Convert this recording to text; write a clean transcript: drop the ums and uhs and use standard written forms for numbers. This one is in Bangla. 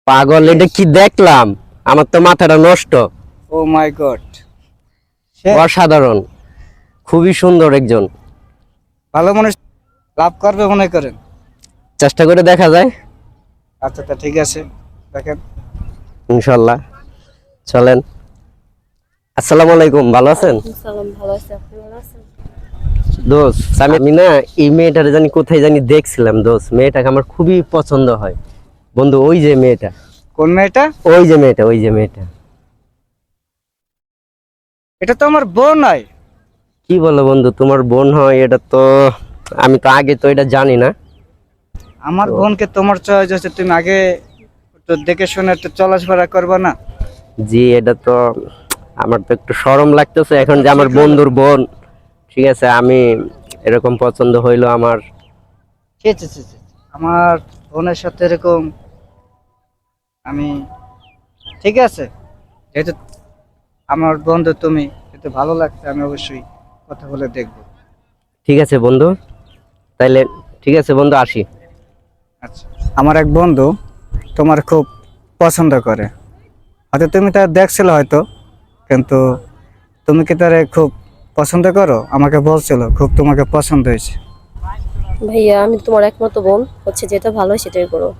পাগল, এটা কি দেখলাম? আমার তো মাথাটা নষ্ট। ও মাই গড, অসাধারণ, খুবই সুন্দর একজন। ভালো মানুষ লাভ করবে মনে করেন? চেষ্টা করে দেখা যায়, আচ্ছা তা ঠিক আছে, দেখেন। ইনশাল্লাহ। চলেন। আসসালামু আলাইকুম, ভালো আছেন? সালাম, ভালো আছি। আপনি ভালো আছেন? দোস্ত, আমি না এই মেয়েটারে জানি কোথায় জানি দেখছিলাম। দোস্ত, মেয়েটাকে আমার খুবই পছন্দ হয়। বন্ধু, ওই যে মেয়েটা, কোন মেয়েটা? ওই যে মেয়েটা, ওই যে মেয়েটা। এটা তো আমার বোন নয়। কি বলো বন্ধু, তোমার বোন হয়? এটা তো আমি তো আগে তো এটা জানি না। আমার তো- বোনকে তোমার চয়েস হচ্ছে, তুমি আগে একটু দেখে শুনে একটু চলাফেরা করবা না? জি, এটা তো আমার তো একটু শরম লাগতেছে এখন যে আমার বন্ধুর বোন। ঠিক আছে, আমি এরকম পছন্দ হইলো আমার। ছি, ছি, ছি, ছি। আমার বোনের সাথে এরকম আমি, ঠিক আছে, যেহেতু আমার বন্ধু তুমি, যেহেতু ভালো লাগছে, আমি অবশ্যই কথা বলে দেখবো। ঠিক আছে বন্ধু, তাইলে ঠিক আছে বন্ধু, আসি। আচ্ছা, আমার এক বন্ধু তোমার খুব পছন্দ করে। হয়তো তুমি তার দেখছিল হয়তো, কিন্তু তুমি কি তারে খুব পছন্দ করো? আমাকে বলছিল তোমাকে পছন্দ হয়েছে। ভাইয়া, আমি তোমার একমাত্র বোন, হচ্ছে যেটা ভালো হয় সেটাই করো।